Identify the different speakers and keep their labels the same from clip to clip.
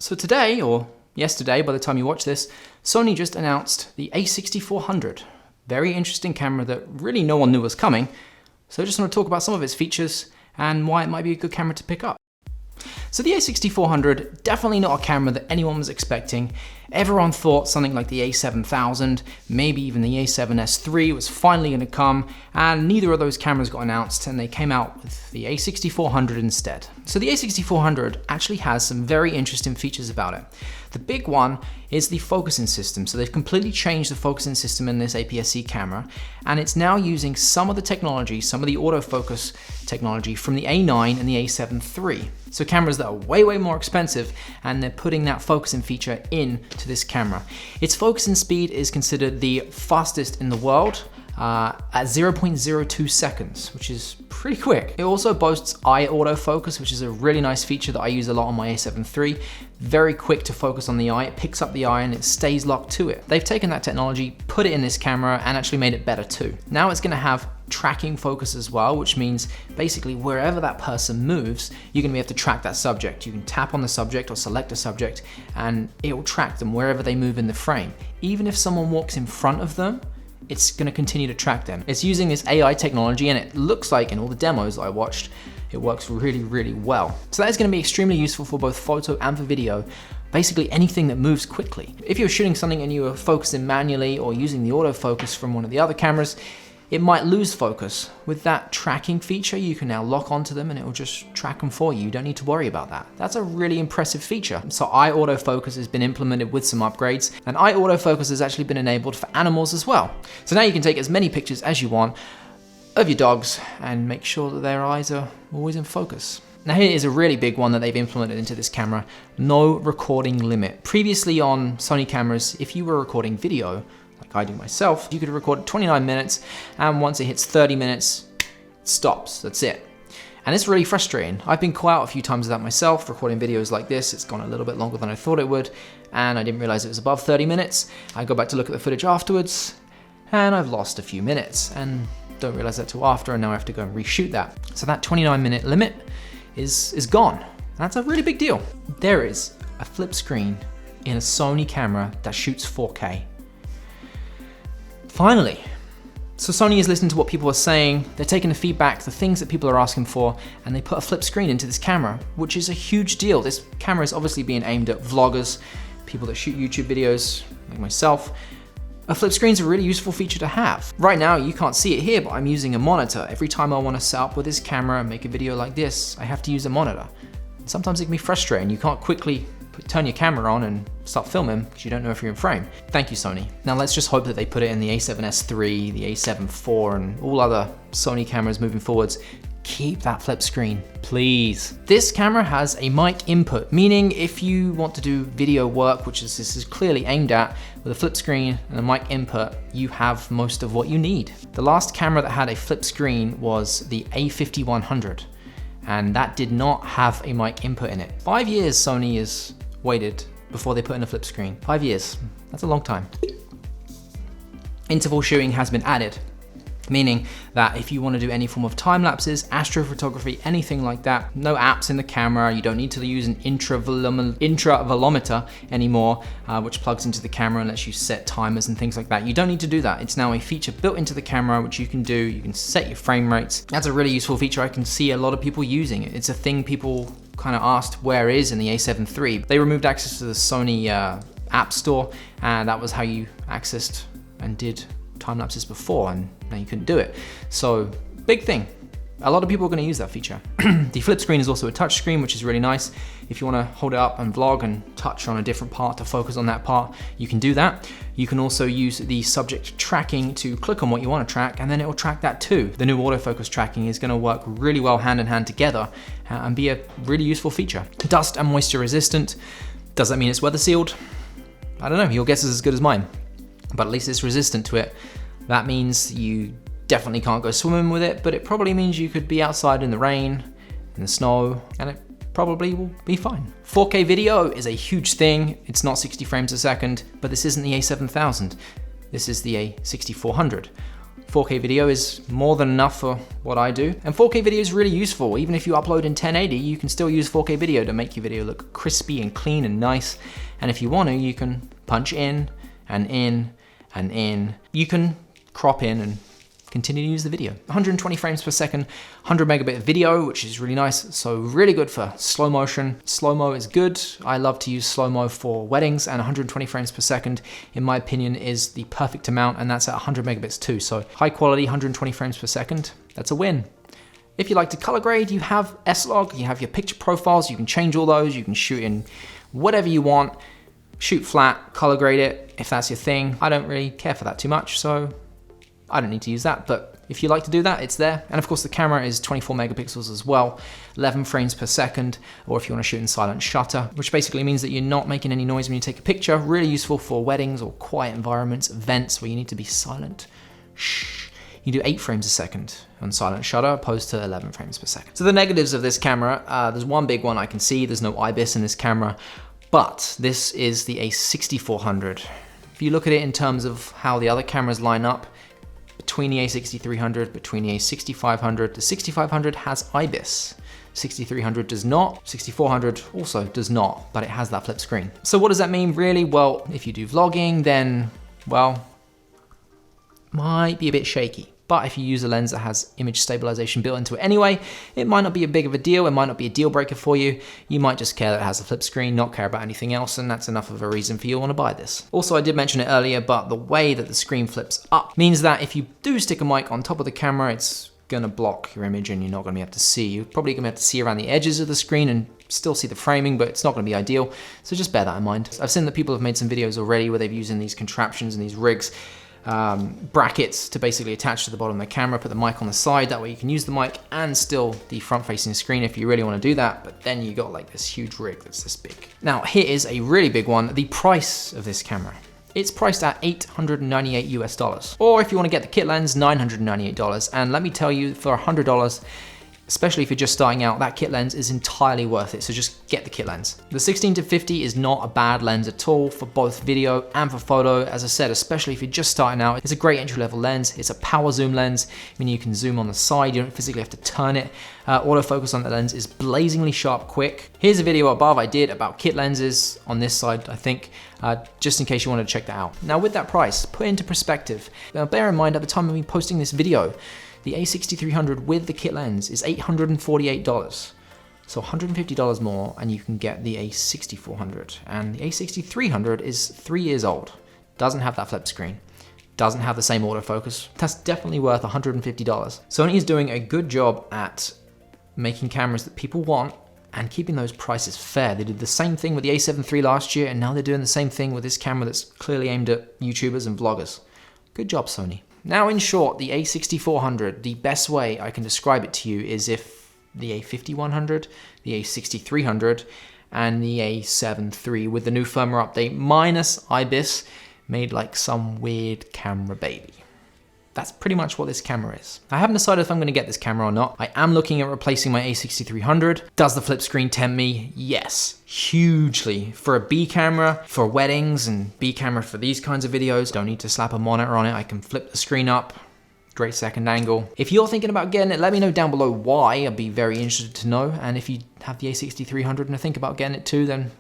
Speaker 1: So today, or yesterday by the time you watch this, Sony just announced the A6400. Very interesting camera that really no one knew was coming. So I just want to talk about some of its features and why it might be a good camera to pick up. So the A6400, definitely not a camera that anyone was expecting. Everyone thought something like the A7000, maybe even the A7iii 3 was finally going to come, and neither of those cameras got announced, and they came out with the A6400 instead. So the A6400 actually has some very interesting features about it. The big one is the focusing system. So they've completely changed the focusing system in this APS-C camera, and it's now using some of the technology, some of the autofocus technology from the A9 and the A7 III. So cameras that are way more expensive, and they're putting that focusing feature into this camera. Its focusing speed is considered the fastest in the world at 0.02 seconds, which is pretty quick. It also boasts eye autofocus, which is a really nice feature that I use a lot on my A7 III. Very quick to focus on the eye. It picks up the eye and it stays locked to it. They've taken that technology, put it in this camera, and actually made it better too. Now it's going to have tracking focus as well, which means basically wherever that person moves, you're going to be able to track that subject. You can tap on the subject or select a subject and it will track them wherever they move in the frame. Even if someone walks in front of them, it's going to continue to track them. It's using this AI technology, and it looks like in all the demos that I watched, it works really well. So that is going to be extremely useful for both photo and for video. Basically anything that moves quickly. If you're shooting something and you are focusing manually or using the autofocus from one of the other cameras, it might lose focus. With that tracking feature, you can now lock onto them and it will just track them for you. You don't need to worry about that. That's a really impressive feature. So eye autofocus has been implemented with some upgrades, and eye autofocus has actually been enabled for animals as well. So now you can take as many pictures as you want of your dogs and make sure that their eyes are always in focus. Now here is a really big one that they've implemented into this camera: no recording limit. Previously on Sony cameras, if you were recording video, like I do myself, you could record 29 minutes, and once it hits 30 minutes, it stops, that's it. And it's really frustrating. I've been caught out a few times of that myself, recording videos like this. It's gone a little bit longer than I thought it would, and I didn't realize it was above 30 minutes. I go back to look at the footage afterwards, and I've lost a few minutes, and don't realize that till after, and now I have to go and reshoot that. So that 29-minute limit is gone. That's a really big deal. There is a flip screen in a Sony camera that shoots 4K. Finally. So Sony is listening to what people are saying, they're taking the feedback, the things that people are asking for, and they put a flip screen into this camera, which is a huge deal. This camera is obviously being aimed at vloggers, people that shoot YouTube videos, like myself. A flip screen is a really useful feature to have. Right now, you can't see it here, but I'm using a monitor. Every time I want to set up with this camera and make a video like this, I have to use a monitor. Sometimes it can be frustrating. You can't quickly turn your camera on and start filming because you don't know if you're in frame. Thank you, Sony. Now let's just hope that they put it in the A7S III, the A7 IV, and all other Sony cameras moving forwards. Keep that flip screen, please. This camera has a mic input, meaning if you want to do video work, which this is clearly aimed at, with a flip screen and a mic input, you have most of what you need. The last camera that had a flip screen was the A5100, and that did not have a mic input in it. 5 years Sony has waited before they put in a flip screen. 5 years, that's a long time. Interval shooting has been added, meaning that if you want to do any form of time lapses, astrophotography, anything like that, no apps in the camera, you don't need to use an intravolometer anymore, which plugs into the camera and lets you set timers and things like that. You don't need to do that. It's now a feature built into the camera, which you can do. You can set your frame rates. That's a really useful feature. I can see a lot of people using it. It's a thing people kind of asked where is in the A7 III. They removed access to the Sony App Store, and that was how you accessed and did time lapses before, and now you couldn't do it. So big thing. A lot of people are going to use that feature. The flip screen is also a touch screen, which is really nice. If you want to hold it up and vlog and touch on a different part to focus on that part, you can do that. You can also use the subject tracking to click on what you want to track, and then it will track that too. The new autofocus tracking is going to work really well hand in hand together and be a really useful feature. Dust and moisture resistant. Does that mean it's weather sealed? I don't know, your guess is as good as mine, but at least it's resistant to it. That means you definitely can't go swimming with it, but it probably means you could be outside in the rain, in the snow, and it probably will be fine. 4K video is a huge thing. It's not 60 frames a second, but this isn't the A7000. This is the A6400. 4K video is more than enough for what I do. And 4K video is really useful. Even if you upload in 1080, you can still use 4K video to make your video look crispy and clean and nice. And if you want to, you can punch in and in and in. You can crop in and continue to use the video. 120 frames per second, 100 megabit video, which is really nice. So really good for slow motion. Slow-mo is good. I love to use slow-mo for weddings, and 120 frames per second, in my opinion, is the perfect amount, and that's at 100 megabits too. So high quality, 120 frames per second, that's a win. If you like to color grade, you have S-Log, you have your picture profiles, you can change all those, you can shoot in whatever you want, shoot flat, color grade it, if that's your thing. I don't really care for that too much, so I don't need to use that, but if you like to do that, it's there. And of course the camera is 24 megapixels as well, 11 frames per second, or if you want to shoot in silent shutter, which basically means that you're not making any noise when you take a picture. Really useful for weddings or quiet environments, events where you need to be silent. Shh. You do 8 frames a second on silent shutter opposed to 11 frames per second. So the negatives of this camera, there's one big one I can see. There's no IBIS in this camera, but this is the A6400. If you look at it in terms of how the other cameras line up, between the A6300, between the A6500, the 6500 has IBIS. 6300 does not, 6400 also does not, but it has that flip screen. So what does that mean really? Well, if you do vlogging, then, well, might be a bit shaky. But if you use a lens that has image stabilization built into it anyway, it might not be a big of a deal. It might not be a deal breaker for you. You might just care that it has a flip screen, not care about anything else, and that's enough of a reason for you to want to buy this. Also, I did mention it earlier, but the way that the screen flips up means that if you do stick a mic on top of the camera, it's gonna block your image and you're not gonna be able to see. You're probably gonna have to see around the edges of the screen and still see the framing, but it's not gonna be ideal. So just bear that in mind. I've seen that people have made some videos already where they've used these contraptions and these rigs, brackets to basically attach to the bottom of the camera, put the mic on the side, that way you can use the mic and still the front facing screen if you really want to do that, but then you got like this huge rig that's this big. Now here is a really big one, the price of this camera. It's priced at $898 US, or if you want to get the kit lens, $998, and let me tell you, for $100, especially if you're just starting out, that kit lens is entirely worth it, so just get the kit lens. The 16-50 is not a bad lens at all for both video and for photo. As I said, especially if you're just starting out, it's a great entry-level lens. It's a power zoom lens, meaning you can zoom on the side, you don't physically have to turn it. Autofocus on the lens is blazingly sharp quick. Here's a video above I did about kit lenses on this side, I think, just in case you wanted to check that out. Now with that price, put into perspective, now bear in mind at the time of me posting this video, the A6300 with the kit lens is $848. So $150 more and you can get the A6400. And the A6300 is 3 years old. Doesn't have that flip screen. Doesn't have the same autofocus. That's definitely worth $150. Sony is doing a good job at making cameras that people want and keeping those prices fair. They did the same thing with the A7 III last year, and now they're doing the same thing with this camera that's clearly aimed at YouTubers and vloggers. Good job, Sony. Now, in short, the A6400, the best way I can describe it to you is if the A5100, the A6300, and the A7 III with the new firmware update minus IBIS made like some weird camera baby. That's pretty much what this camera is. I haven't decided if I'm going to get this camera or not. I am looking at replacing my A6300. Does the flip screen tempt me? Yes, hugely. For a B camera, for weddings, and B camera for these kinds of videos, don't need to slap a monitor on it. I can flip the screen up. Great second angle. If you're thinking about getting it, let me know down below why. I'd be very interested to know. And if you have the A6300 and think about getting it too, then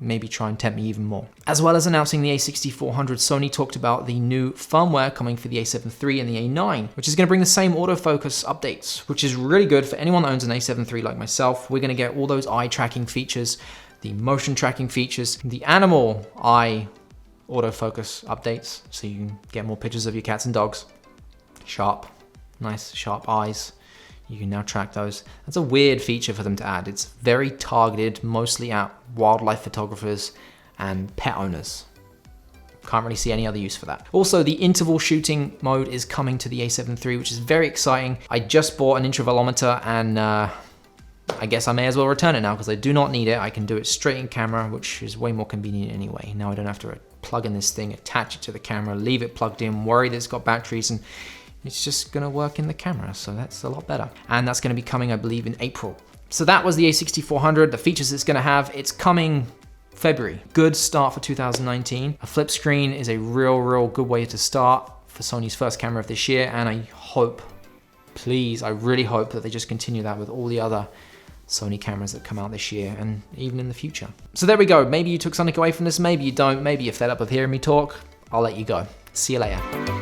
Speaker 1: maybe try and tempt me even more. As well as announcing the A6400, Sony talked about the new firmware coming for the A7 III and the A9, which is going to bring the same autofocus updates, which is really good for anyone that owns an A7 III like myself. We're going to get all those eye tracking features, the motion tracking features, the animal eye autofocus updates, so you can get more pictures of your cats and dogs. Sharp, nice sharp eyes. You can now track those. That's a weird feature for them to add. It's very targeted, mostly at wildlife photographers and pet owners. Can't really see any other use for that. Also, the interval shooting mode is coming to the A7 III, which is very exciting. I just bought an intervalometer and I guess I may as well return it now because I do not need it. I can do it straight in camera, which is way more convenient anyway. Now I don't have to plug in this thing, attach it to the camera, leave it plugged in, worry that it's got batteries, and it's just gonna work in the camera, so that's a lot better. And that's gonna be coming, I believe, in April. So that was the A6400, the features it's gonna have. It's coming February. Good start for 2019. A flip screen is a real good way to start. for Sony's first camera of this year, and I hope, please, I really hope that they just continue that with all the other Sony cameras that come out this year and even in the future. So there we go. Maybe you took something away from this, maybe you don't, maybe you're fed up of hearing me talk. I'll let you go. See you later.